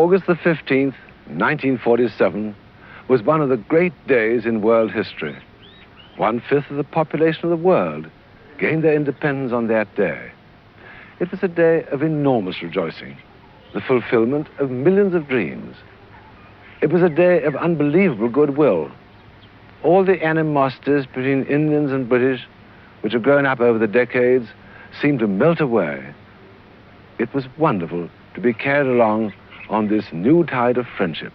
August the 15th, 1947, was one of the great days in world history. 1/5 of the population of the world gained their independence on that day. It was a day of enormous rejoicing, the fulfillment of millions of dreams. It was a day of unbelievable goodwill. All the animosities between Indians and British, which have grown up over the decades, seemed to melt away. It was wonderful to be carried along on this new tide of friendship.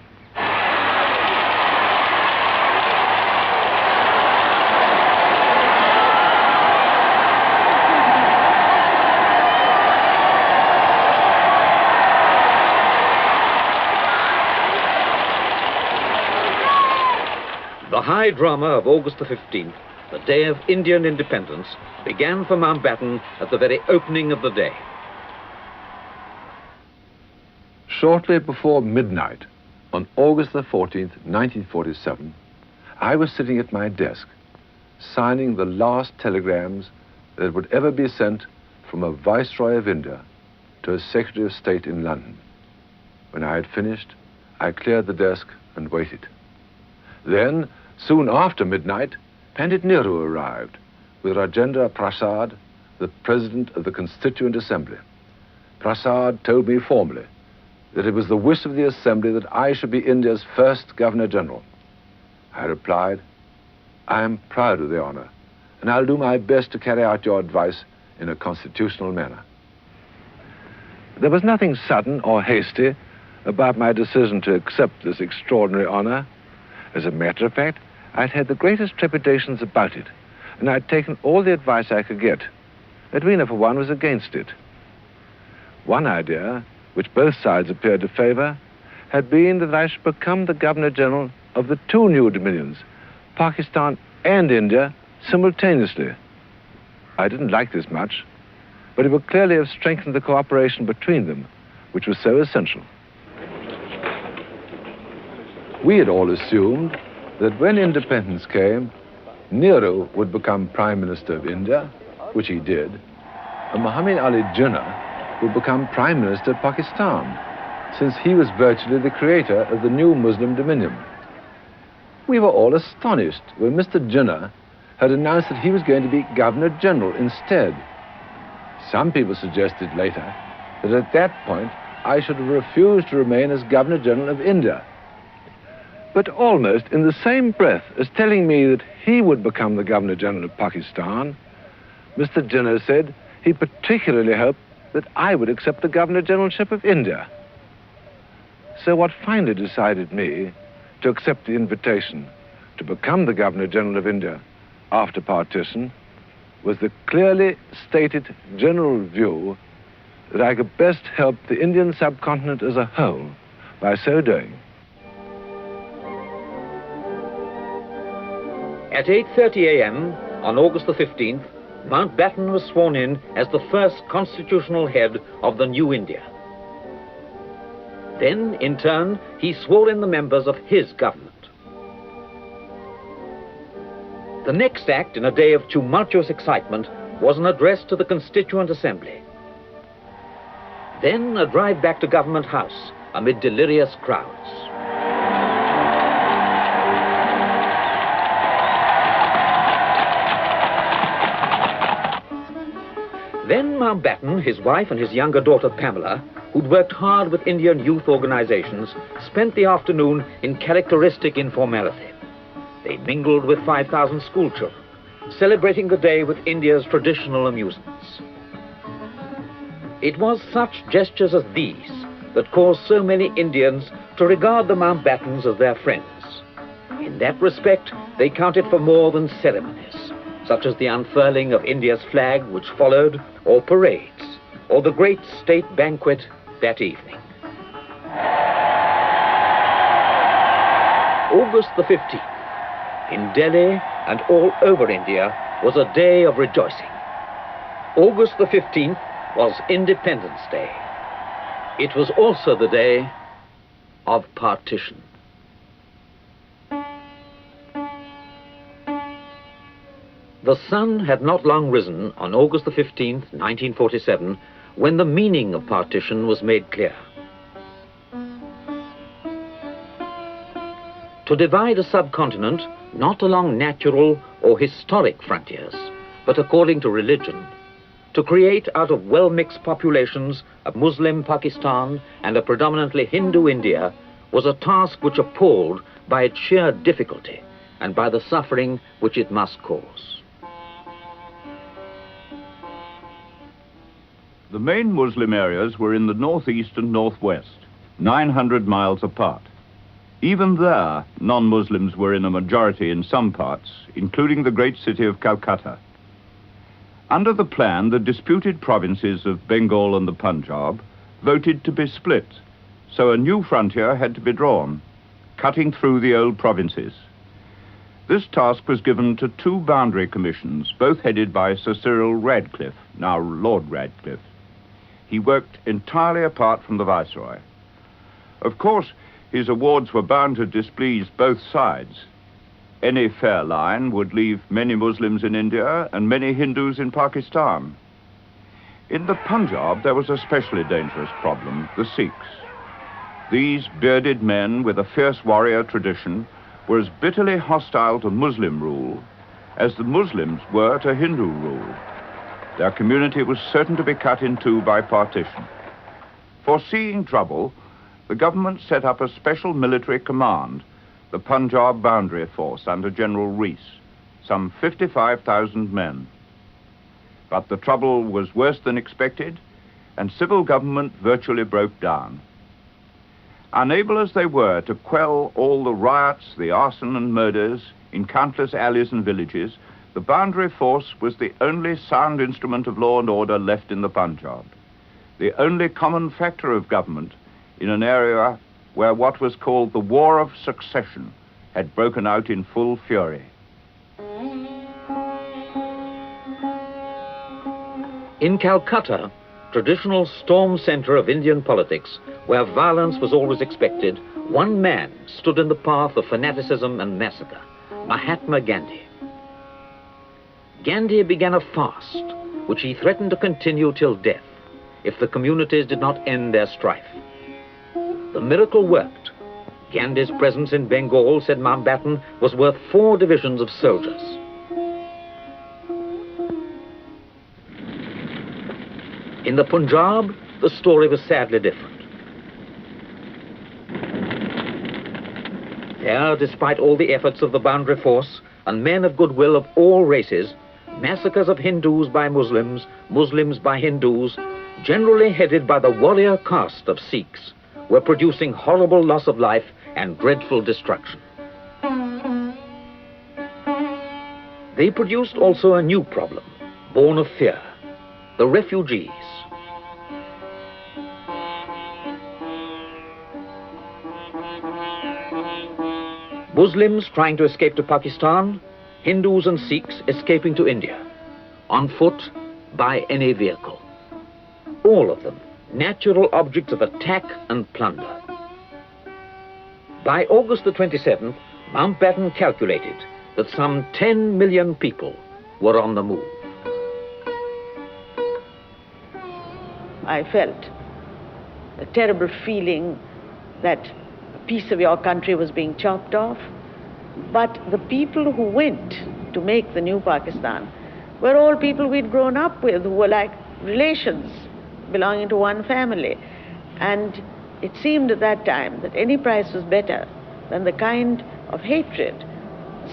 The high drama of August the 15th, the day of Indian independence, began for Mountbatten at the very opening of the day. Shortly before midnight, on August the 14th, 1947, I was sitting at my desk, signing the last telegrams that would ever be sent from a Viceroy of India to a Secretary of State in London. When I had finished, I cleared the desk and waited. Then, soon after midnight, Pandit Nehru arrived with Rajendra Prasad, the President of the Constituent Assembly. Prasad told me formally that it was the wish of the Assembly that I should be India's first Governor-General. I replied, I am proud of the honor, and I'll do my best to carry out your advice in a constitutional manner. There was nothing sudden or hasty about my decision to accept this extraordinary honor. As a matter of fact, I'd had the greatest trepidations about it, and I'd taken all the advice I could get. Edwina, for one, was against it. One idea, which both sides appeared to favor, had been that I should become the Governor-General of the two new dominions, Pakistan and India, simultaneously. I didn't like this much, but it would clearly have strengthened the cooperation between them, which was so essential. We had all assumed that when independence came, Nehru would become Prime Minister of India, which he did, and Muhammad Ali Jinnah would become Prime Minister of Pakistan, since he was virtually the creator of the new Muslim dominion. We were all astonished when Mr. Jinnah had announced that he was going to be Governor-General instead. Some people suggested later that at that point I should have refused to remain as Governor-General of India. But almost in the same breath as telling me that he would become the Governor-General of Pakistan, Mr. Jinnah said he particularly hoped that I would accept the Governor-Generalship of India. So what finally decided me to accept the invitation to become the Governor-General of India after partition was the clearly stated general view that I could best help the Indian subcontinent as a whole by so doing. At 8:30 a.m. on August the 15th, Mountbatten was sworn in as the first constitutional head of the new India. Then, in turn, he swore in the members of his government. The next act in a day of tumultuous excitement was an address to the Constituent Assembly. Then a drive back to Government House amid delirious crowds. Then Mountbatten, his wife and his younger daughter Pamela, who'd worked hard with Indian youth organizations, spent the afternoon in characteristic informality. They mingled with 5,000 schoolchildren, celebrating the day with India's traditional amusements. It was such gestures as these that caused so many Indians to regard the Mountbattens as their friends. In that respect, they counted for more than ceremonies, such as the unfurling of India's flag which followed, or parades, or the great state banquet that evening. August the 15th, in Delhi and all over India, was a day of rejoicing. August the 15th was Independence Day. It was also the day of partition. The sun had not long risen on August the 15th, 1947, when the meaning of partition was made clear. to divide a subcontinent not along natural or historic frontiers, but according to religion, to create out of well-mixed populations a Muslim Pakistan and a predominantly Hindu India, was a task which appalled by its sheer difficulty and by the suffering which it must cause. The main Muslim areas were in the northeast and northwest, 900 miles apart. Even there, non-Muslims were in a majority in some parts, including the great city of Calcutta. Under the plan, the disputed provinces of Bengal and the Punjab voted to be split, so a new frontier had to be drawn, cutting through the old provinces. This task was given to two boundary commissions, both headed by Sir Cyril Radcliffe, now Lord Radcliffe. He worked entirely apart from the Viceroy. Of course, his awards were bound to displease both sides. Any fair line would leave many Muslims in India and many Hindus in Pakistan. In the Punjab, there was a especially dangerous problem, the Sikhs. These bearded men with a fierce warrior tradition were as bitterly hostile to Muslim rule as the Muslims were to Hindu rule. Their community was certain to be cut in two by partition. Foreseeing trouble, the government set up a special military command, the Punjab Boundary Force under General Rees, some 55,000 men. But the trouble was worse than expected, and civil government virtually broke down. Unable as they were to quell all the riots, the arson and murders in countless alleys and villages, the boundary force was the only sound instrument of law and order left in the Punjab, the only common factor of government in an area where what was called the War of Succession had broken out in full fury. In Calcutta, traditional storm center of Indian politics, where violence was always expected, one man stood in the path of fanaticism and massacre, Mahatma Gandhi. Gandhi began a fast, which he threatened to continue till death, if the communities did not end their strife. The miracle worked. Gandhi's presence in Bengal, said Mountbatten, was worth 4 divisions of soldiers. In the Punjab, the story was sadly different. There, despite all the efforts of the boundary force and men of goodwill of all races, massacres of Hindus by Muslims, Muslims by Hindus, generally headed by the warrior caste of Sikhs, were producing horrible loss of life and dreadful destruction. They produced also a new problem, born of fear, the refugees. Muslims trying to escape to Pakistan, Hindus and Sikhs escaping to India, on foot, by any vehicle. All of them natural objects of attack and plunder. By August the 27th, Mountbatten calculated that some 10 million people were on the move. I felt a terrible feeling that a piece of your country was being chopped off, but the people who went to make the new Pakistan were all people we'd grown up with, who were like relations belonging to one family. And it seemed at that time that any price was better than the kind of hatred,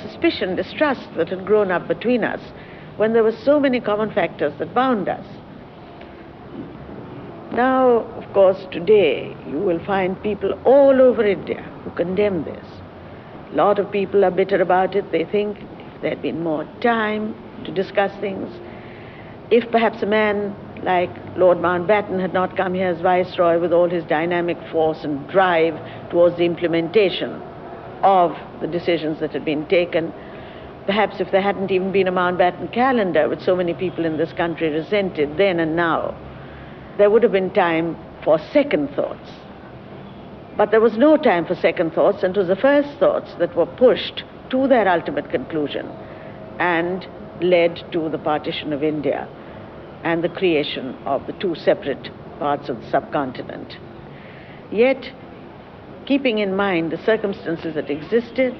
suspicion, distrust that had grown up between us when there were so many common factors that bound us. Now, of course, today you will find people all over India who condemn this. A lot of people are bitter about it. They think if there had been more time to discuss things, if perhaps a man like Lord Mountbatten had not come here as Viceroy with all his dynamic force and drive towards the implementation of the decisions that had been taken, perhaps if there hadn't even been a Mountbatten calendar with so many people in this country resented then and now, there would have been time for second thoughts. But there was no time for second thoughts, and it was the first thoughts that were pushed to their ultimate conclusion and led to the partition of India and the creation of the two separate parts of the subcontinent. Yet, keeping in mind the circumstances that existed,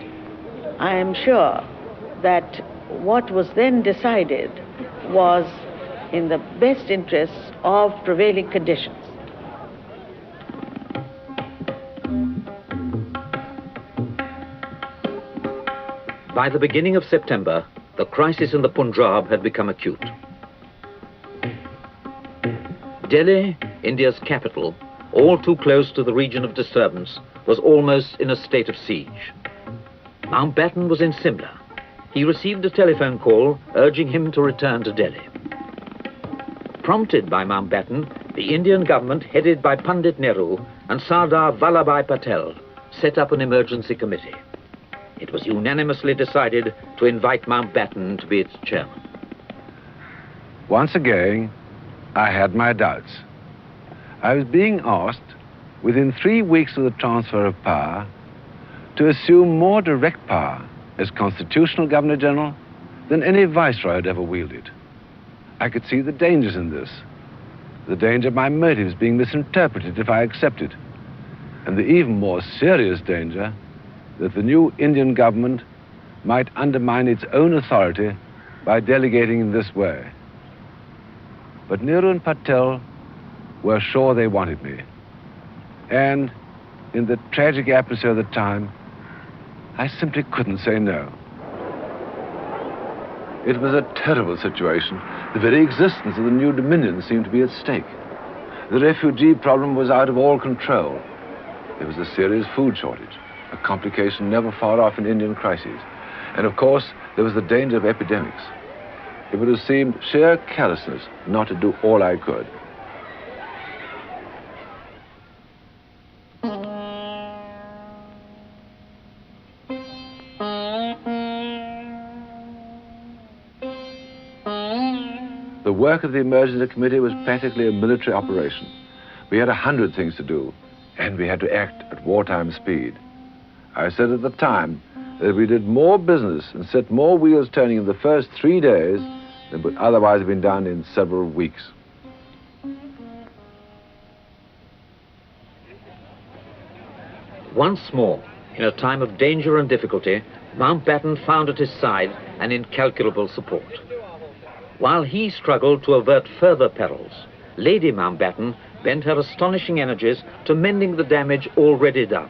I am sure that what was then decided was in the best interests of prevailing conditions. By the beginning of September, the crisis in the Punjab had become acute. Delhi, India's capital, all too close to the region of disturbance, was almost in a state of siege. Mountbatten was in Simla. He received a telephone call urging him to return to Delhi. Prompted by Mountbatten, the Indian government, headed by Pandit Nehru and Sardar Vallabhbhai Patel, set up an emergency committee. It was unanimously decided to invite Mountbatten to be its chairman. Once again, I had my doubts. I was being asked, within 3 weeks of the transfer of power, to assume more direct power as Constitutional Governor-General than any viceroy had ever wielded. I could see the dangers in this, the danger of my motives being misinterpreted if I accepted, and the even more serious danger that the new Indian government might undermine its own authority by delegating in this way. But Nehru and Patel were sure they wanted me. And in the tragic atmosphere of the time, I simply couldn't say no. It was a terrible situation. The very existence of the new dominion seemed to be at stake. The refugee problem was out of all control. There was a serious food shortage, a complication never far off in Indian crises. And of course, there was the danger of epidemics. It would have seemed sheer carelessness not to do all I could. The work of the Emergency Committee was practically a military operation. We had 100 things to do, and we had to act at wartime speed. I said at the time that we did more business and set more wheels turning in the first 3 days than would otherwise have been done in several weeks. Once more, in a time of danger and difficulty, Mountbatten found at his side an incalculable support. While he struggled to avert further perils, Lady Mountbatten bent her astonishing energies to mending the damage already done,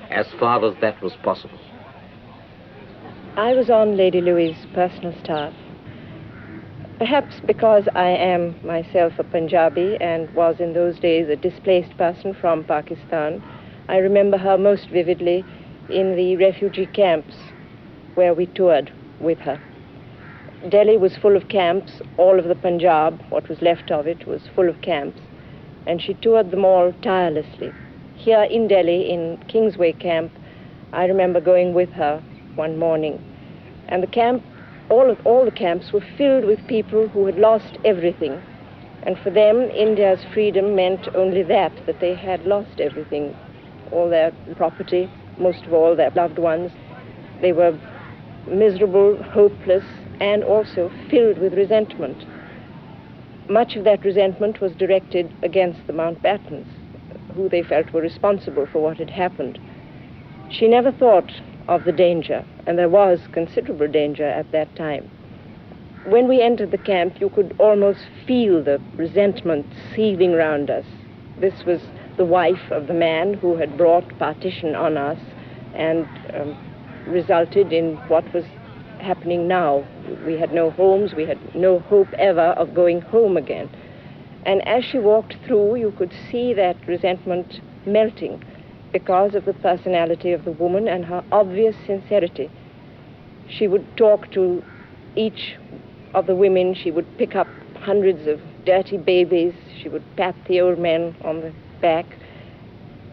as far as that was possible. I was on Lady Louis's personal staff. Perhaps because I am myself a Punjabi and was in those days a displaced person from Pakistan, I remember her most vividly in the refugee camps where we toured with her. Delhi was full of camps. All of the Punjab, what was left of it, was full of camps. And she toured them all tirelessly. Here in Delhi, in Kingsway camp, I remember going with her one morning. And the camp, all the camps were filled with people who had lost everything. And for them, India's freedom meant only that they had lost everything. All their property, most of all their loved ones. They were miserable, hopeless, and also filled with resentment. Much of that resentment was directed against the Mountbattens, who they felt were responsible for what had happened. She never thought of the danger, and there was considerable danger at that time. When we entered the camp, you could almost feel the resentment seething round us. This was the wife of the man who had brought partition on us and resulted in what was happening now. We had no homes, we had no hope ever of going home again. And as she walked through, you could see that resentment melting because of the personality of the woman and her obvious sincerity. She would talk to each of the women, she would pick up hundreds of dirty babies, she would pat the old men on the back,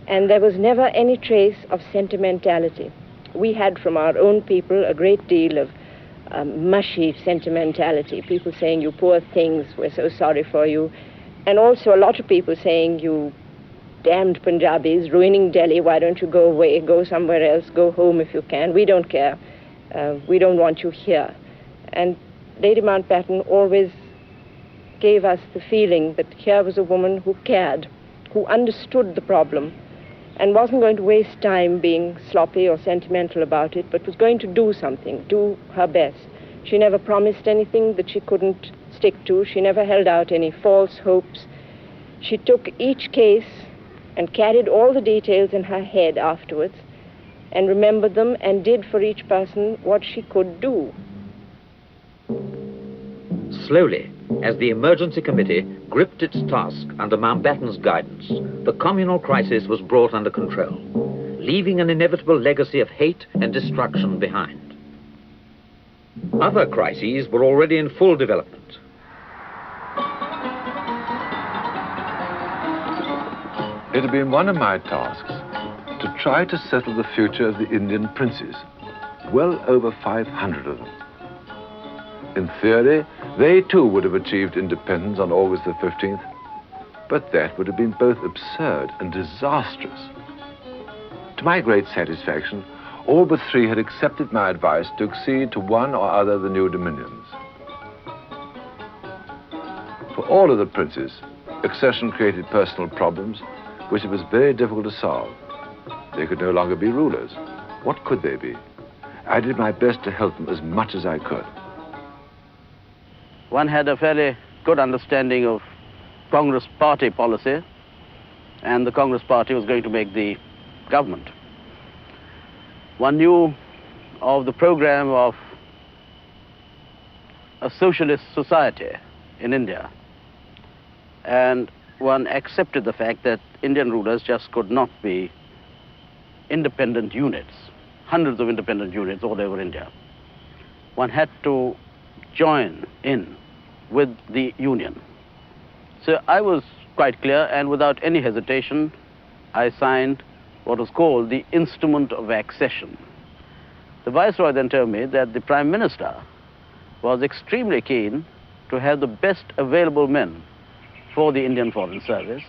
and there was never any trace of sentimentality. We had from our own people a great deal of mushy sentimentality, people saying, "You poor things, we're so sorry for you," and also a lot of people saying, "You damned Punjabis, ruining Delhi, why don't you go away, go somewhere else, go home if you can, we don't care, we don't want you here." And Lady Mountbatten always gave us the feeling that here was a woman who cared, who understood the problem, and wasn't going to waste time being sloppy or sentimental about it, but was going to do something, do her best. She never promised anything that she couldn't stick to. She never held out any false hopes. She took each case and carried all the details in her head afterwards and remembered them and did for each person what she could do. Slowly, as the emergency committee gripped its task under Mountbatten's guidance, the communal crisis was brought under control, leaving an inevitable legacy of hate and destruction behind. Other crises were already in full development. It had been one of my tasks to try to settle the future of the Indian princes, well over 500 of them. In theory, they too would have achieved independence on August the 15th, but that would have been both absurd and disastrous. To my great satisfaction, all but 3 had accepted my advice to accede to one or other of the new dominions. For all of the princes, accession created personal problems which it was very difficult to solve. They could no longer be rulers. What could they be? I did my best to help them as much as I could. One had a fairly good understanding of Congress party policy, and the Congress party was going to make the government. One knew of the program of a socialist society in India, and one accepted the fact that Indian rulers just could not be independent units, hundreds of independent units all over India. One had to join in with the Union. So I was quite clear, and without any hesitation, I signed what was called the Instrument of Accession. The Viceroy then told me that the Prime Minister was extremely keen to have the best available men for the Indian Foreign Service,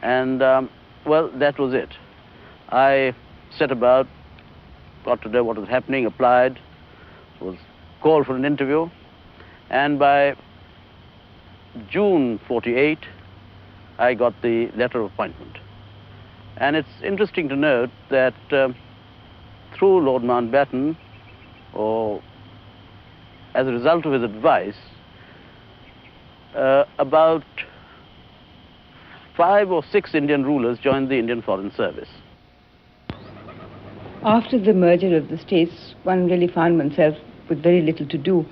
and well, that was it. I set about, got to know what was happening, applied, was called for an interview, and by June 48, I got the letter of appointment. And it's interesting to note that through Lord Mountbatten, or as a result of his advice, about 5 or 6 Indian rulers joined the Indian Foreign Service. After the merger of the states, one really found oneself with very little to do,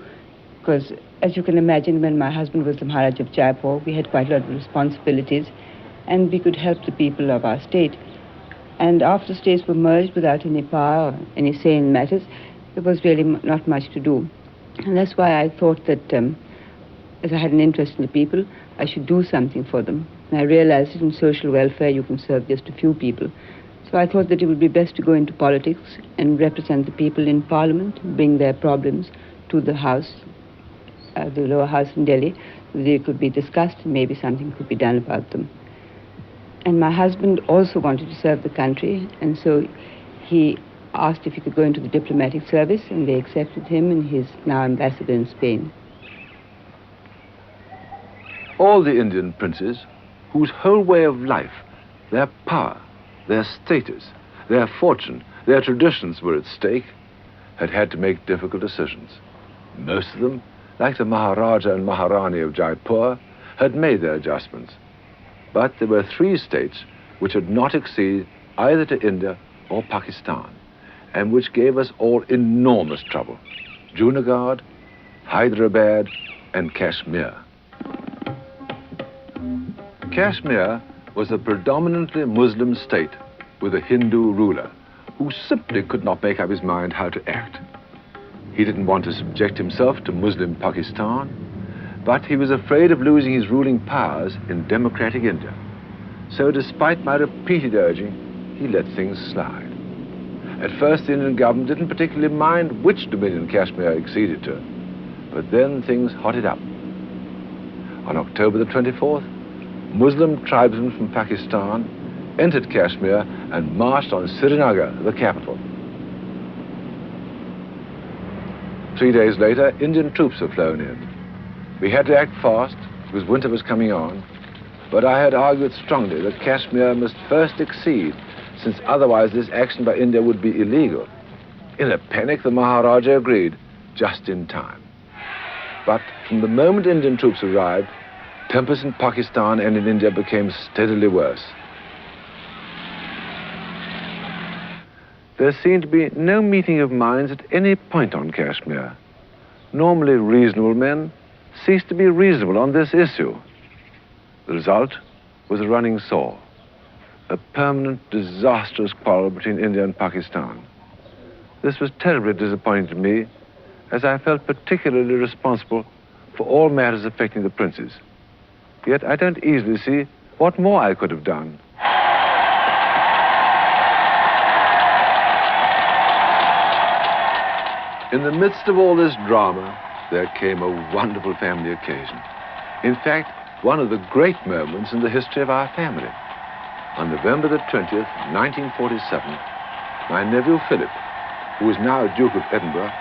because as you can imagine, when my husband was the Maharaj of Jaipur, we had quite a lot of responsibilities, and we could help the people of our state. And after states were merged without any power or any say in matters, there was really not much to do. And that's why I thought that as I had an interest in the people, I should do something for them. And I realized that in social welfare you can serve just a few people. So I thought that it would be best to go into politics and represent the people in Parliament, bring their problems to the House, the lower house in Delhi, so they could be discussed and maybe something could be done about them. And my husband also wanted to serve the country, and so he asked if he could go into the diplomatic service, and they accepted him, and he's now ambassador in Spain. All the Indian princes, whose whole way of life, their power, their status, their fortune, their traditions were at stake, had had to make difficult decisions. Most of them, like the Maharaja and Maharani of Jaipur, had made their adjustments. But there were 3 states which had not acceded either to India or Pakistan, and which gave us all enormous trouble: Junagadh, Hyderabad, and Kashmir. Kashmir was a predominantly Muslim state with a Hindu ruler who simply could not make up his mind how to act. He didn't want to subject himself to Muslim Pakistan, but he was afraid of losing his ruling powers in democratic India. So despite my repeated urging, he let things slide. At first, the Indian government didn't particularly mind which dominion Kashmir acceded to, but then things hotted up. On October the 24th, Muslim tribesmen from Pakistan entered Kashmir and marched on Srinagar, the capital. 3 days later, Indian troops were flown in. We had to act fast because winter was coming on, but I had argued strongly that Kashmir must first accede since otherwise this action by India would be illegal. In a panic, the Maharaja agreed, just in time. But from the moment Indian troops arrived, tempers in Pakistan and in India became steadily worse. There seemed to be no meeting of minds at any point on Kashmir. Normally reasonable men ceased to be reasonable on this issue. The result was a running sore, a permanent, disastrous quarrel between India and Pakistan. This was terribly disappointing to me, as I felt particularly responsible for all matters affecting the princes. Yet I don't easily see what more I could have done. In the midst of all this drama, there came a wonderful family occasion. In fact, one of the great moments in the history of our family. On November the 20th, 1947, my nephew Philip, who is now Duke of Edinburgh,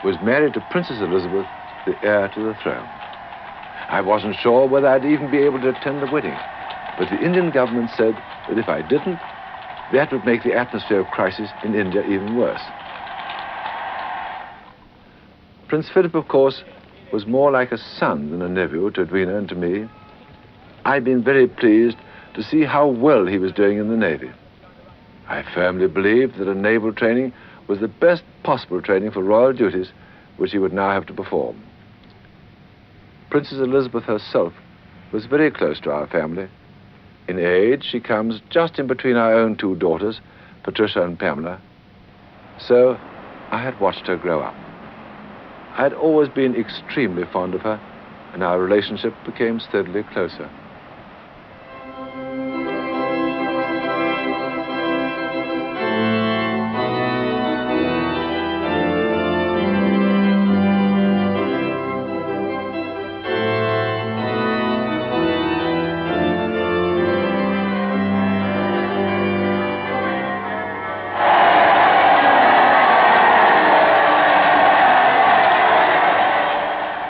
was married to Princess Elizabeth, the heir to the throne. I wasn't sure whether I'd even be able to attend the wedding, but the Indian government said that if I didn't, that would make the atmosphere of crisis in India even worse. Prince Philip, of course, was more like a son than a nephew to Edwina and to me. I'd been very pleased to see how well he was doing in the Navy. I firmly believed that a naval training was the best possible training for royal duties which he would now have to perform. Princess Elizabeth herself was very close to our family. In age, she comes just in between our own two daughters, Patricia and Pamela. So I had watched her grow up. I had always been extremely fond of her, and our relationship became steadily closer.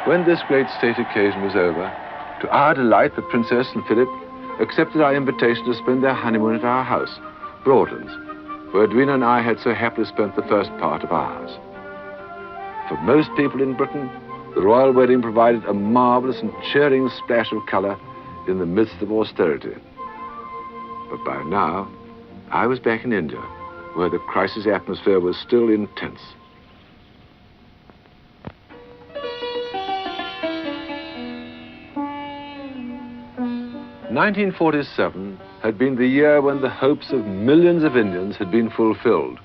When this great state occasion was over, to our delight, the Princess and Philip accepted our invitation to spend their honeymoon at our house, Broadlands, where Edwina and I had so happily spent the first part of ours. For most people in Britain, the royal wedding provided a marvelous and cheering splash of colour in the midst of austerity. But by now, I was back in India, where the crisis atmosphere was still intense. 1947 had been the year when the hopes of millions of Indians had been fulfilled,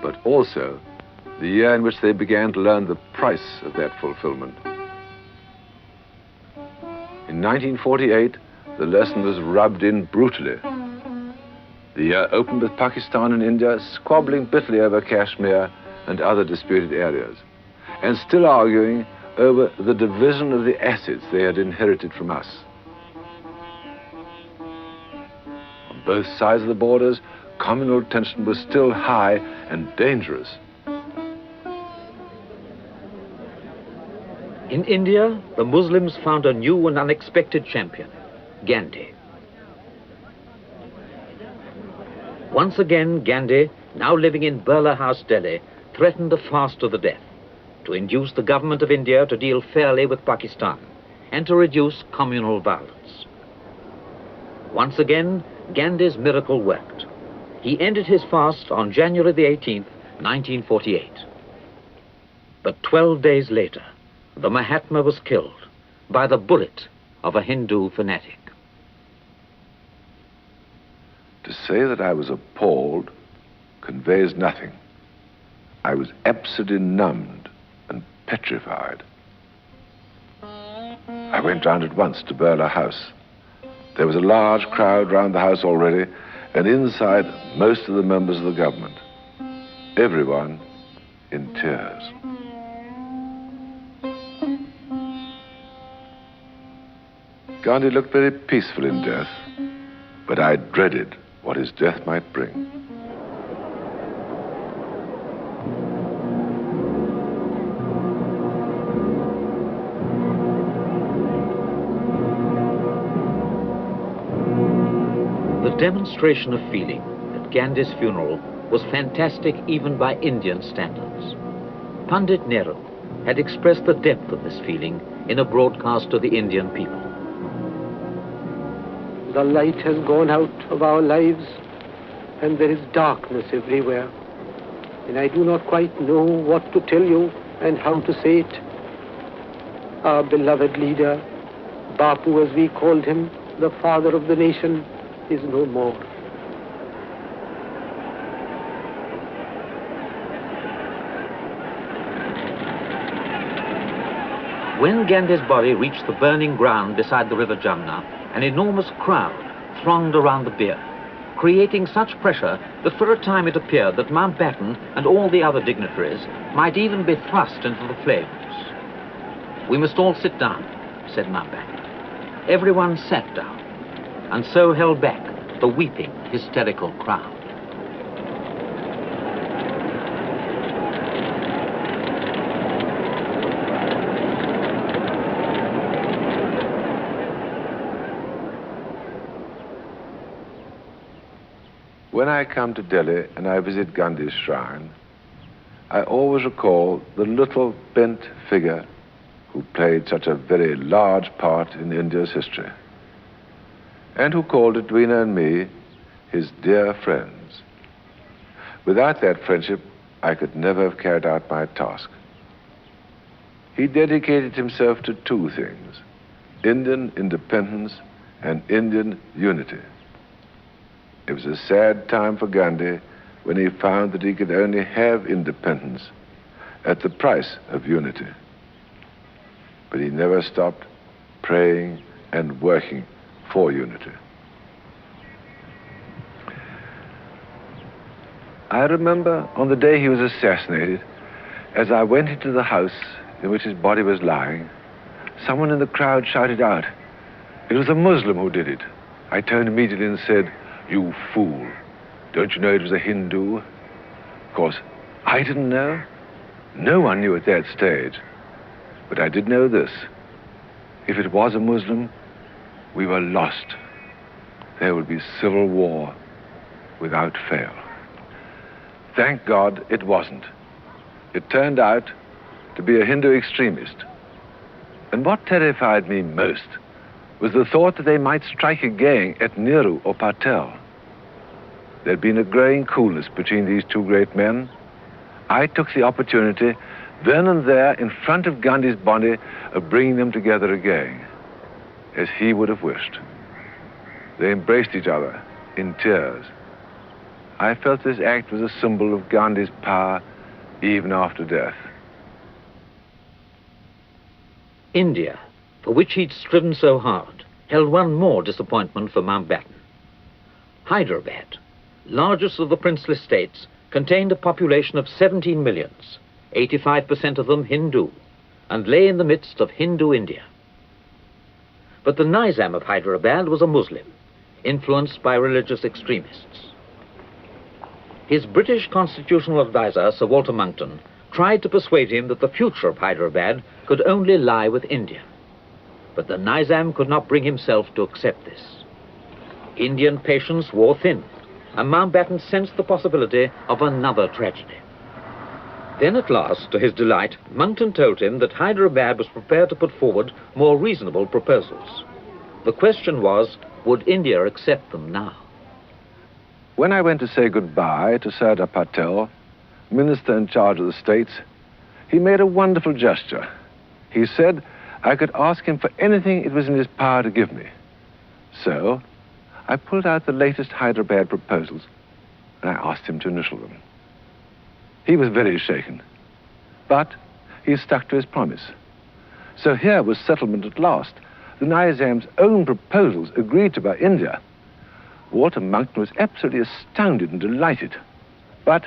but also the year in which they began to learn the price of that fulfillment. In 1948, the lesson was rubbed in brutally. The year opened with Pakistan and India squabbling bitterly over Kashmir and other disputed areas, and still arguing over the division of the assets they had inherited from us. On both sides of the borders, communal tension was still high and dangerous. In India, the Muslims found a new and unexpected champion, Gandhi. Once again, Gandhi, now living in Birla House, Delhi, threatened a fast to the death to induce the government of India to deal fairly with Pakistan and to reduce communal violence. Once again, Gandhi's miracle worked. He ended his fast on January the 18th, 1948. But 12 days later, the Mahatma was killed by the bullet of a Hindu fanatic. To say that I was appalled conveys nothing. I was absolutely numbed and petrified. I went round at once to Birla House. There was a large crowd round the house already, and inside most of the members of the government. Everyone in tears. Gandhi looked very peaceful in death, but I dreaded what his death might bring. The demonstration of feeling that at Gandhi's funeral was fantastic even by Indian standards. Pandit Nehru had expressed the depth of this feeling in a broadcast to the Indian people. The light has gone out of our lives, and there is darkness everywhere. And I do not quite know what to tell you and how to say it. Our beloved leader, Bapu as we called him, the father of the nation, is no more. When Gandhi's body reached the burning ground beside the river Jamna, an enormous crowd thronged around the bier, creating such pressure that for a time it appeared that Mountbatten and all the other dignitaries might even be thrust into the flames. "We must all sit down," said Mountbatten. Everyone sat down, and so held back the weeping, hysterical crowd. When I come to Delhi and I visit Gandhi's shrine, I always recall the little bent figure who played such a very large part in India's history, and who called Edwina and me his dear friends. Without that friendship, I could never have carried out my task. He dedicated himself to two things: Indian independence and Indian unity. It was a sad time for Gandhi when he found that he could only have independence at the price of unity. But he never stopped praying and working for unity. I remember on the day he was assassinated, as I went into the house in which his body was lying, someone in the crowd shouted out, "It was a Muslim who did it." I turned immediately and said, "You fool, don't you know it was a Hindu?" Of course, I didn't know. No one knew at that stage. But I did know this: if it was a Muslim, we were lost. There would be civil war without fail. Thank God it wasn't. It turned out to be a Hindu extremist. And what terrified me most was the thought that they might strike again at Nehru or Patel. There'd been a growing coolness between these two great men. I took the opportunity, then and there, in front of Gandhi's body, of bringing them together again, as he would have wished. They embraced each other in tears. I felt this act was a symbol of Gandhi's power even after death. India, for which he'd striven so hard, held one more disappointment for Mountbatten. Hyderabad, largest of the princely states, contained a population of 17 millions, 85% of them Hindu, and lay in the midst of Hindu India. But the Nizam of Hyderabad was a Muslim, influenced by religious extremists. His British constitutional advisor, Sir Walter Monckton, tried to persuade him that the future of Hyderabad could only lie with India. But the Nizam could not bring himself to accept this. Indian patience wore thin, and Mountbatten sensed the possibility of another tragedy. Then at last, to his delight, Monckton told him that Hyderabad was prepared to put forward more reasonable proposals. The question was, would India accept them now? When I went to say goodbye to Sardar Patel, minister in charge of the states, he made a wonderful gesture. He said I could ask him for anything it was in his power to give me. So I pulled out the latest Hyderabad proposals and I asked him to initial them. He was very shaken, but he stuck to his promise. So here was settlement at last. The Nizam's own proposals agreed to by India. Walter Monckton was absolutely astounded and delighted. But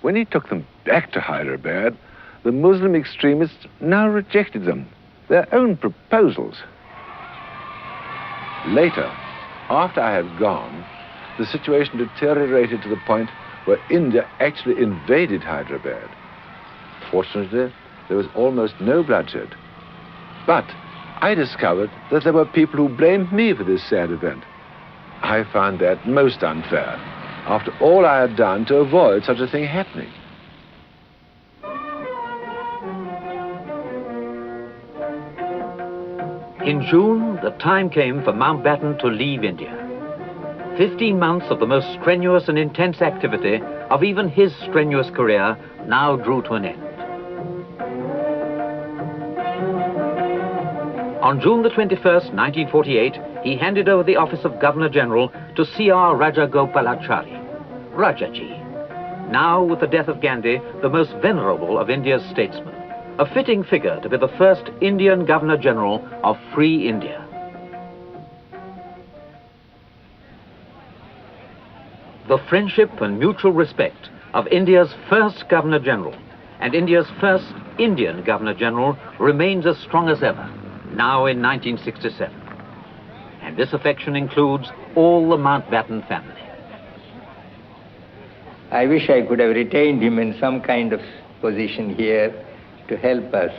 when he took them back to Hyderabad, the Muslim extremists now rejected them, their own proposals. Later, after I had gone, the situation deteriorated to the point where India actually invaded Hyderabad. Fortunately, there was almost no bloodshed. But I discovered that there were people who blamed me for this sad event. I found that most unfair. after all I had done to avoid such a thing happening. In June, the time came for Mountbatten to leave India. 15 months of the most strenuous and intense activity of even his strenuous career now drew to an end. On June the 21st, 1948, he handed over the office of Governor-General to C.R. Rajagopalachari, Rajaji, now with the death of Gandhi, the most venerable of India's statesmen. A fitting figure to be the first Indian Governor-General of free India. The friendship and mutual respect of India's first Governor-General and India's first Indian Governor-General remains as strong as ever, now in 1967. And this affection includes all the Mountbatten family. I wish I could have retained him in some kind of position here to help us,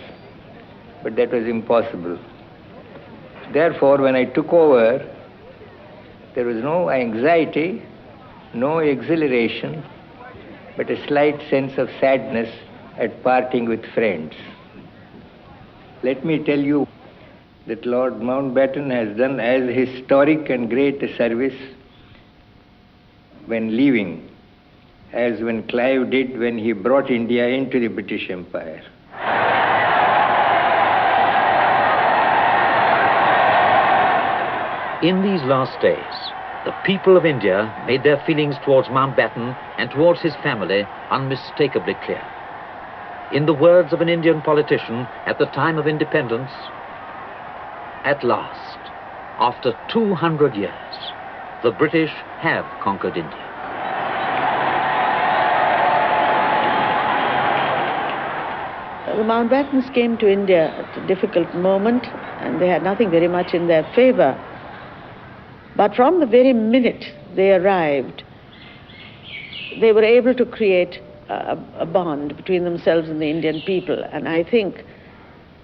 but that was impossible. Therefore, when I took over, there was no anxiety, no exhilaration, but a slight sense of sadness at parting with friends. Let me tell you that Lord Mountbatten has done as historic and great a service when leaving as when Clive did when he brought India into the British Empire. In these last days, the people of India made their feelings towards Mountbatten and towards his family unmistakably clear. In the words of an Indian politician at the time of independence, at last, after 200 years, the British have conquered India. The Mountbattens came to India at a difficult moment, and they had nothing very much in their favor. But from the very minute they arrived, they were able to create a bond between themselves and the Indian people. And I think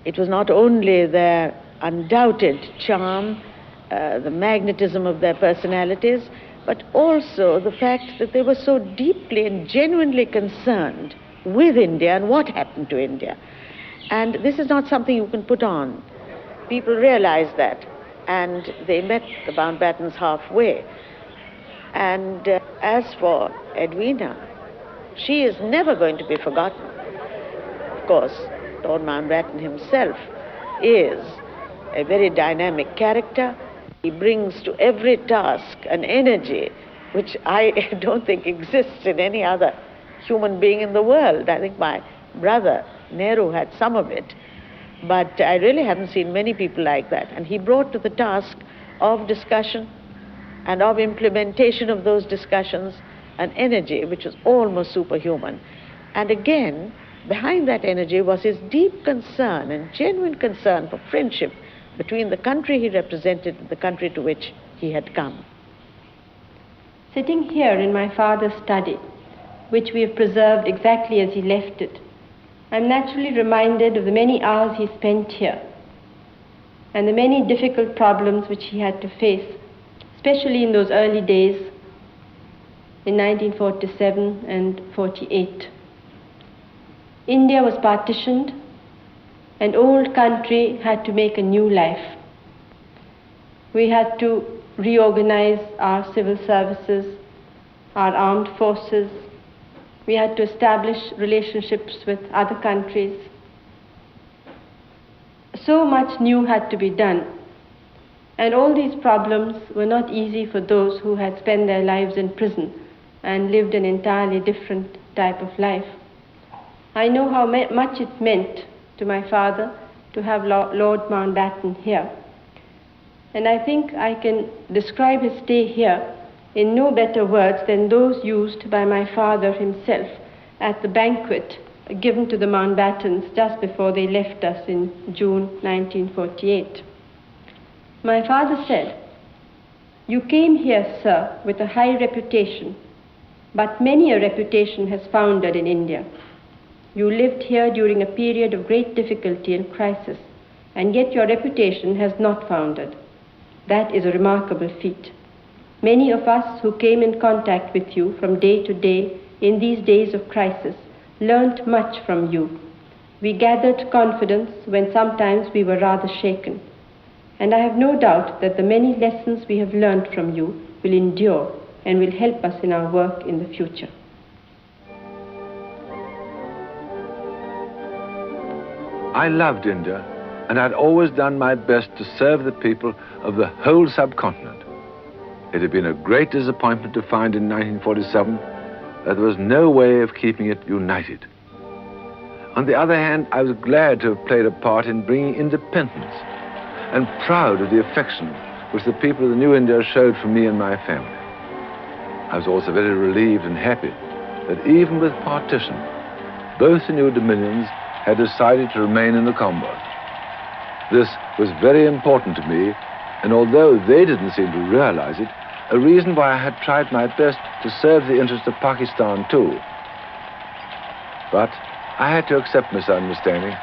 it was not only their undoubted charm, the magnetism of their personalities, but also the fact that they were so deeply and genuinely concerned with India and what happened to India. And this is not something you can put on. People realize that. And they met the Mountbattens halfway. And as for Edwina, she is never going to be forgotten. Of course, Lord Mountbatten himself is a very dynamic character. He brings to every task an energy which I don't think exists in any other human being in the world. I think my brother Nehru had some of it. But I really haven't seen many people like that. And he brought to the task of discussion and of implementation of those discussions an energy which was almost superhuman. And again, behind that energy was his deep concern and genuine concern for friendship between the country he represented and the country to which he had come. Sitting here in my father's study, which we have preserved exactly as he left it, I'm naturally reminded of the many hours he spent here and the many difficult problems which he had to face, especially in those early days in 1947 and 48. India was partitioned, an old country had to make a new life. We had to reorganize our civil services, our armed forces. We had to establish relationships with other countries. So much new had to be done. And all these problems were not easy for those who had spent their lives in prison and lived an entirely different type of life. I know how much it meant to my father to have Lord Mountbatten here. And I think I can describe his stay here in no better words than those used by my father himself at the banquet given to the Mountbattens just before they left us in June 1948. My father said, "You came here, sir, with a high reputation, but many a reputation has foundered in India. You lived here during a period of great difficulty and crisis, and yet your reputation has not foundered. That is a remarkable feat. Many of us who came in contact with you from day to day in these days of crisis learned much from you. We gathered confidence when sometimes we were rather shaken. And I have no doubt that the many lessons we have learned from you will endure and will help us in our work in the future. I loved India, and I'd always done my best to serve the people of the whole subcontinent. It had been a great disappointment to find in 1947 that there was no way of keeping it united. On the other hand, I was glad to have played a part in bringing independence and proud of the affection which the people of the new India showed for me and my family. I was also very relieved and happy that even with partition, both the new dominions had decided to remain in the Commonwealth. This was very important to me, and although they didn't seem to realize it, a reason why I had tried my best to serve the interests of Pakistan too. But I had to accept misunderstanding.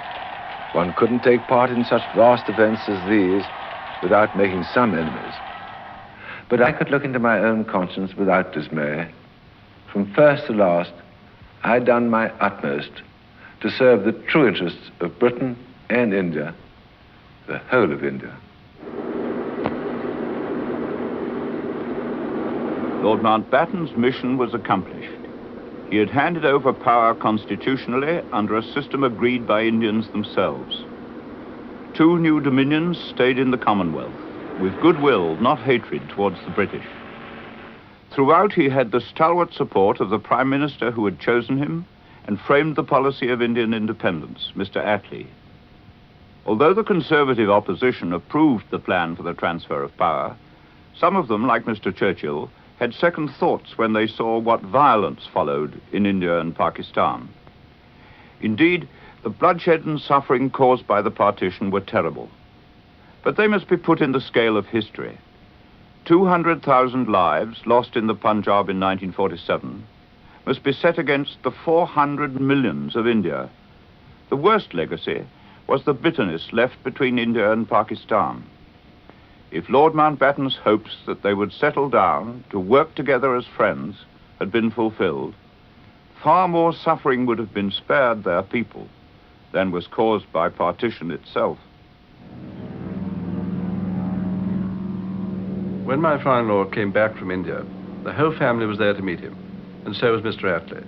One couldn't take part in such vast events as these without making some enemies. But I could look into my own conscience without dismay. From first to last, I had done my utmost to serve the true interests of Britain and India, the whole of India. Lord Mountbatten's mission was accomplished. He had handed over power constitutionally under a system agreed by Indians themselves. 2 new dominions stayed in the Commonwealth, with goodwill, not hatred, towards the British. Throughout, he had the stalwart support of the Prime Minister who had chosen him and framed the policy of Indian independence, Mr. Attlee. Although the Conservative opposition approved the plan for the transfer of power, some of them, like Mr. Churchill, had second thoughts when they saw what violence followed in India and Pakistan. Indeed, the bloodshed and suffering caused by the partition were terrible. But they must be put in the scale of history. 200,000 lives lost in the Punjab in 1947 must be set against the 400 millions of India. The worst legacy was the bitterness left between India and Pakistan. If Lord Mountbatten's hopes that they would settle down to work together as friends had been fulfilled, far more suffering would have been spared their people than was caused by partition itself. When my father-in-law came back from India, the whole family was there to meet him, and so was Mr. Attlee.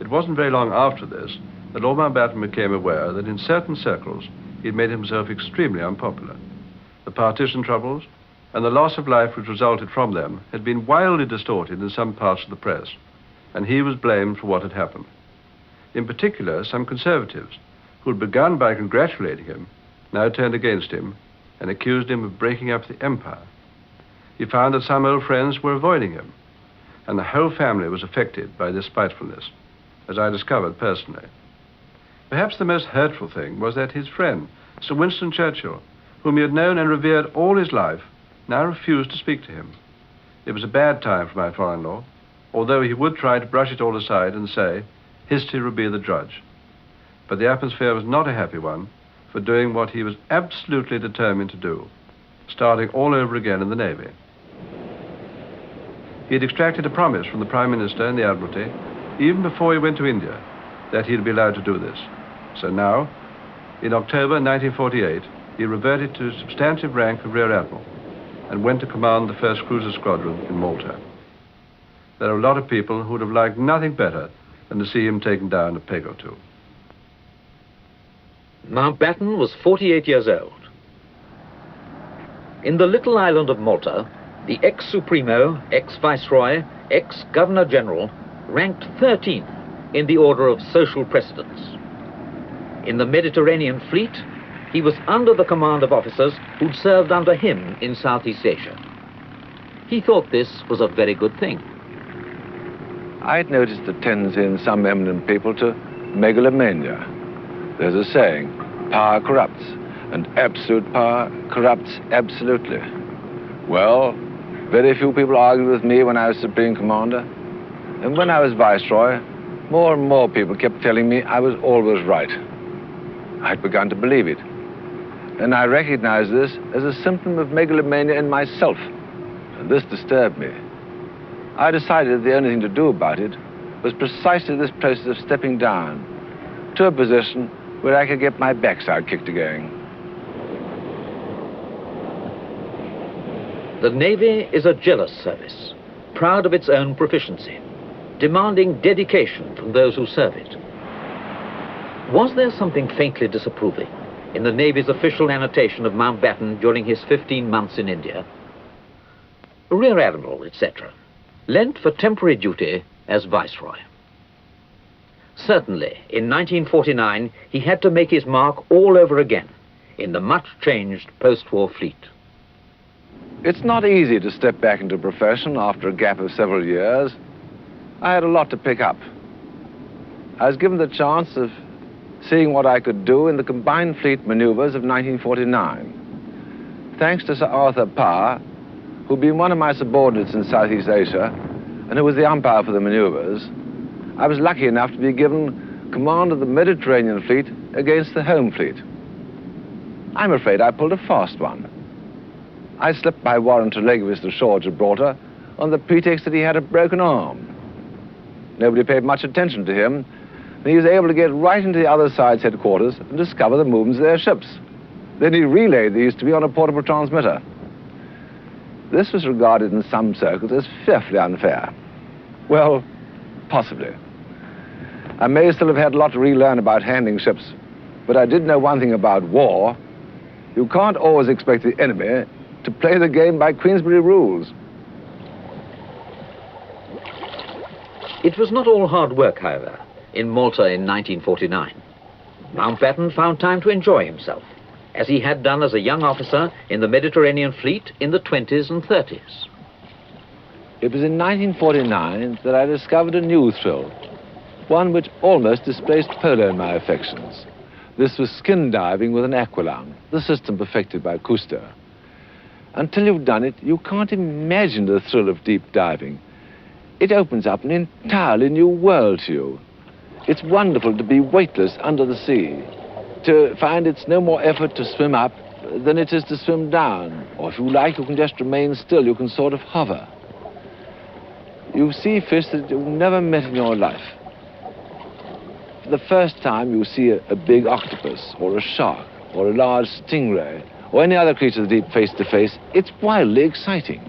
It wasn't very long after this that Lord Mountbatten became aware that in certain circles he had made himself extremely unpopular. The partition troubles and the loss of life which resulted from them had been wildly distorted in some parts of the press, and he was blamed for what had happened. In particular, some conservatives, who had begun by congratulating him, now turned against him and accused him of breaking up the empire. He found that some old friends were avoiding him, and the whole family was affected by this spitefulness, as I discovered personally. Perhaps the most hurtful thing was that his friend, Sir Winston Churchill, whom he had known and revered all his life, now refused to speak to him. It was a bad time for my father-in-law, although he would try to brush it all aside and say, history will be the judge. But the atmosphere was not a happy one for doing what he was absolutely determined to do, starting all over again in the Navy. He had extracted a promise from the Prime Minister and the Admiralty, even before he went to India, that he'd be allowed to do this. So now, in October 1948, he reverted to his substantive rank of Rear Admiral and went to command the 1st Cruiser Squadron in Malta. There are a lot of people who would have liked nothing better than to see him taken down a peg or two. Mountbatten was 48 years old. In the little island of Malta, the ex-Supremo, ex-Viceroy, ex-Governor-General ranked 13th in the order of social precedence. In the Mediterranean fleet, he was under the command of officers who'd served under him in Southeast Asia. He thought this was a very good thing. I'd noticed a tendency in some eminent people to megalomania. There's a saying, power corrupts, and absolute power corrupts absolutely. Well, very few people argued with me when I was Supreme Commander. And when I was Viceroy, more and more people kept telling me I was always right. I'd begun to believe it. And I recognized this as a symptom of megalomania in myself. and this disturbed me. I decided the only thing to do about it was precisely this process of stepping down to a position where I could get my backside kicked again. The Navy is a jealous service, proud of its own proficiency, demanding dedication from those who serve it. Was there something faintly disapproving in the Navy's official annotation of Mountbatten during his 15 months in India? Rear Admiral, etc., lent for temporary duty as Viceroy. Certainly, in 1949, he had to make his mark all over again in the much-changed post-war fleet. It's not easy to step back into a profession after a gap of several years. I had a lot to pick up. I was given the chance of seeing what I could do in the combined fleet maneuvers of 1949. Thanks to Sir Arthur Parr, who'd been one of my subordinates in Southeast Asia and who was the umpire for the maneuvers, I was lucky enough to be given command of the Mediterranean fleet against the home fleet. I'm afraid I pulled a fast one. I slipped my warrant to Legvis ashore at Gibraltar on the pretext that he had a broken arm. Nobody paid much attention to him, and he was able to get right into the other side's headquarters and discover the movements of their ships. Then he relayed these to me on a portable transmitter. This was regarded in some circles as fearfully unfair. Well, possibly. I may still have had a lot to relearn about handling ships, but I did know one thing about war. You can't always expect the enemy to play the game by Queensberry rules. It was not all hard work, however, in Malta in 1949. Mountbatten found time to enjoy himself, as he had done as a young officer in the Mediterranean fleet in the 20s and 30s. It was in 1949 that I discovered a new thrill, one which almost displaced polo in my affections. This was skin diving with an aqualung, the system perfected by Cousteau. Until you've done it, you can't imagine the thrill of deep diving. It opens up an entirely new world to you. It's wonderful to be weightless under the sea, to find it's no more effort to swim up than it is to swim down. Or if you like, you can just remain still, you can sort of hover. You see fish that you've never met in your life. For the first time, you see a big octopus, or a shark, or a large stingray, or any other creature deep face to face. It's wildly exciting.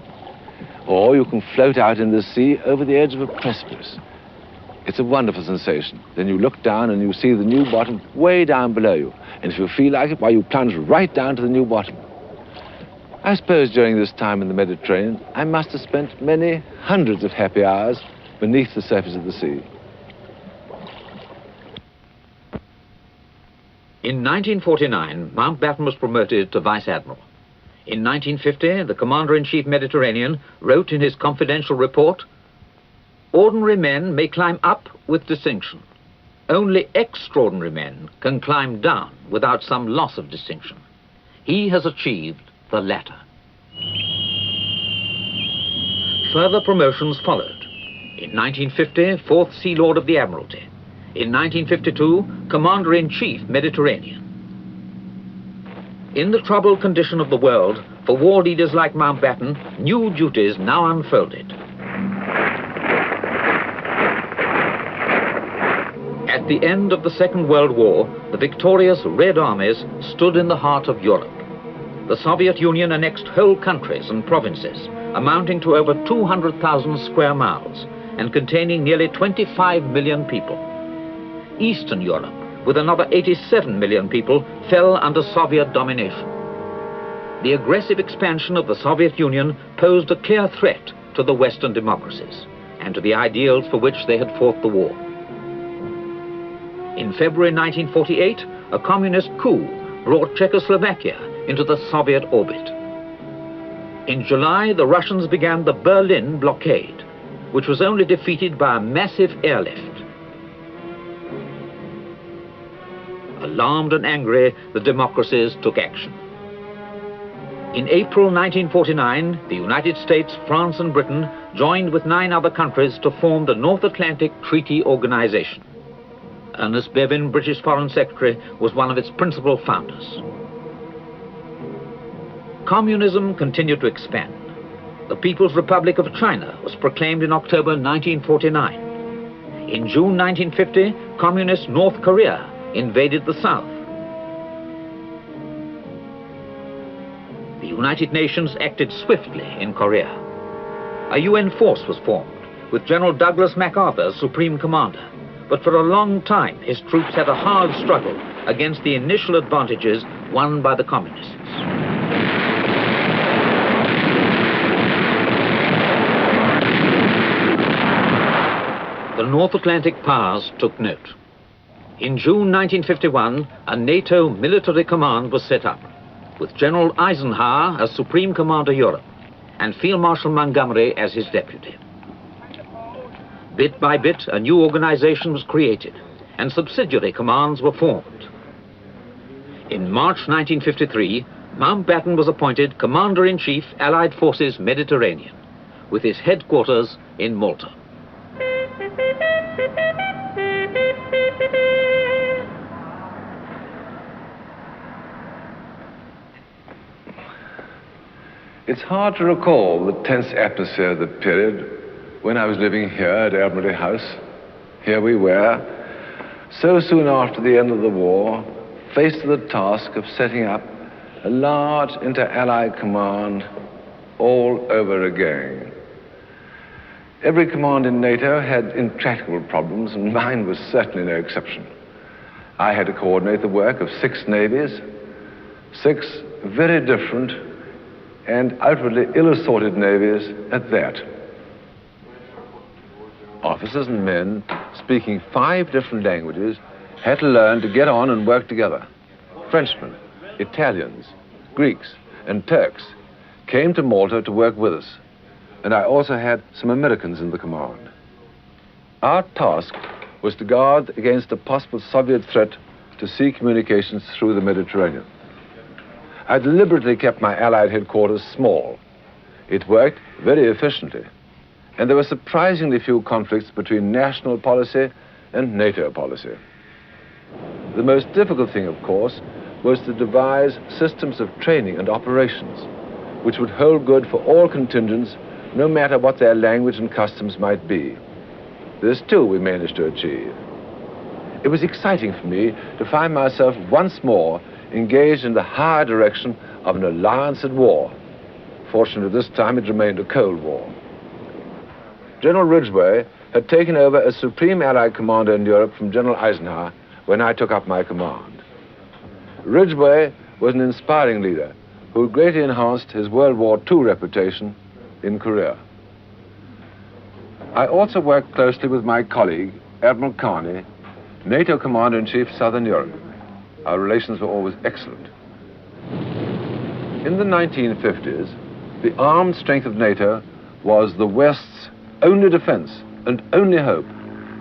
Or you can float out in the sea over the edge of a precipice. It's a wonderful sensation. Then you look down and you see the new bottom way down below you. And if you feel like it, why, you plunge right down to the new bottom. I suppose during this time in the Mediterranean, I must have spent many hundreds of happy hours beneath the surface of the sea. In 1949, Mountbatten was promoted to Vice Admiral. In 1950, the Commander-in-Chief Mediterranean wrote in his confidential report, "Ordinary men may climb up with distinction. Only extraordinary men can climb down without some loss of distinction. He has achieved the latter." Further promotions followed. In 1950, 4th Sea Lord of the Admiralty. In 1952, Commander-in-Chief Mediterranean. In the troubled condition of the world, for war leaders like Mountbatten, new duties now unfolded. At the end of the Second World War, the victorious Red Armies stood in the heart of Europe. The Soviet Union annexed whole countries and provinces, amounting to over 200,000 square miles and containing nearly 25 million people. Eastern Europe, with another 87 million people, fell under Soviet domination. The aggressive expansion of the Soviet Union posed a clear threat to the Western democracies and to the ideals for which they had fought the war. In February 1948, a communist coup brought Czechoslovakia into the Soviet orbit. In July, the Russians began the Berlin blockade, which was only defeated by a massive airlift. Alarmed and angry, the democracies took action. In April 1949, the United States, France and Britain joined with 9 other countries to form the North Atlantic Treaty Organization. Ernest Bevin, British Foreign Secretary, was one of its principal founders. Communism continued to expand. the People's Republic of China was proclaimed in October 1949. In June 1950, Communist North Korea invaded the South. The United Nations acted swiftly in Korea. A UN force was formed, with General Douglas MacArthur as Supreme Commander. But for a long time, his troops had a hard struggle against the initial advantages won by the Communists. The North Atlantic powers took note. In June 1951, a NATO military command was set up, with General Eisenhower as Supreme Commander Europe and Field Marshal Montgomery as his deputy. Bit by bit, a new organization was created, and subsidiary commands were formed. In March 1953, Mountbatten was appointed Commander-in-Chief, Allied Forces Mediterranean, with his headquarters in Malta. It's hard to recall the tense atmosphere of the period when I was living here at Admiralty House. Here we were, so soon after the end of the war, faced with the task of setting up a large inter-allied command all over again. Every command in NATO had intractable problems, and mine was certainly no exception. I had to coordinate the work of 6 navies, 6 very different and outwardly ill-assorted navies at that. Officers and men speaking 5 different languages had to learn to get on and work together. Frenchmen, Italians, Greeks, and Turks came to Malta to work with us, and I also had some Americans in the command. Our task was to guard against a possible Soviet threat to sea communications through the Mediterranean. I deliberately kept my Allied headquarters small. It worked very efficiently, and there were surprisingly few conflicts between national policy and NATO policy. The most difficult thing, of course, was to devise systems of training and operations which would hold good for all contingents, no matter what their language and customs might be. This, too, we managed to achieve. It was exciting for me to find myself once more engaged in the higher direction of an alliance at war. Fortunately, this time it remained a Cold War. General Ridgway had taken over as Supreme Allied Commander in Europe from General Eisenhower when I took up my command. Ridgway was an inspiring leader who greatly enhanced his World War II reputation in Korea. I also worked closely with my colleague, Admiral Carney, NATO Commander-in-Chief, Southern Europe. Our relations were always excellent. In the 1950s, the armed strength of NATO was the West's only defense and only hope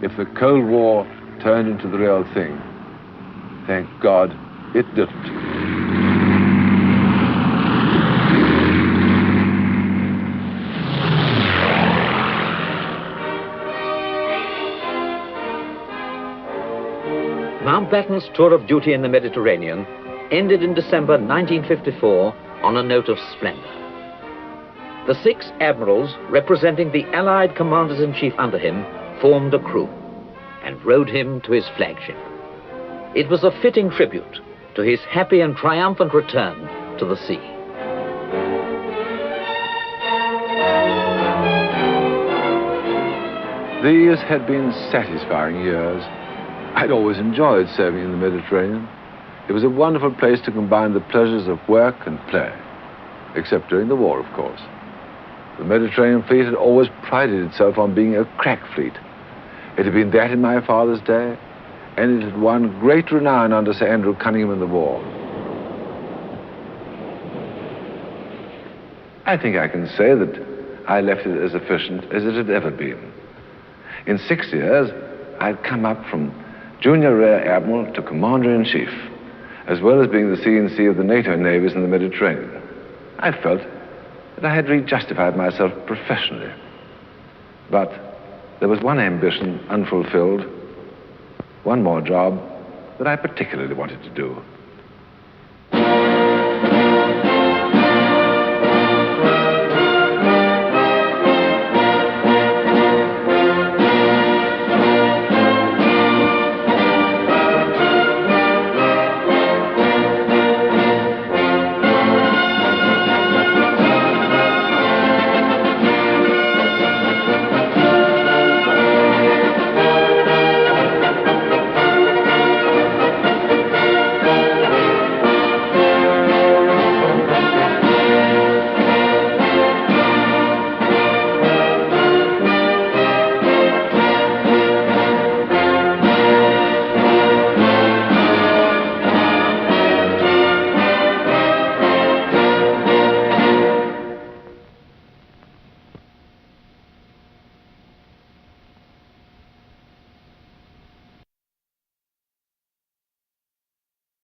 if the Cold War turned into the real thing. Thank God it didn't. Mountbatten's tour of duty in the Mediterranean ended in December 1954 on a note of splendor. The 6 admirals representing the Allied commanders-in-chief under him formed a crew and rowed him to his flagship. It was a fitting tribute to his happy and triumphant return to the sea. These had been satisfying years. I'd always enjoyed serving in the Mediterranean. It was a wonderful place to combine the pleasures of work and play, except during the war, of course. The Mediterranean fleet had always prided itself on being a crack fleet. It had been that in my father's day, and it had won great renown under Sir Andrew Cunningham in the war. I think I can say that I left it as efficient as it had ever been. In 6 years, I'd come up from Junior Rear Admiral to Commander-in-Chief, as well as being the C&C of the NATO navies in the Mediterranean. I felt that I had re-justified myself professionally. But there was one ambition unfulfilled, one more job that I particularly wanted to do.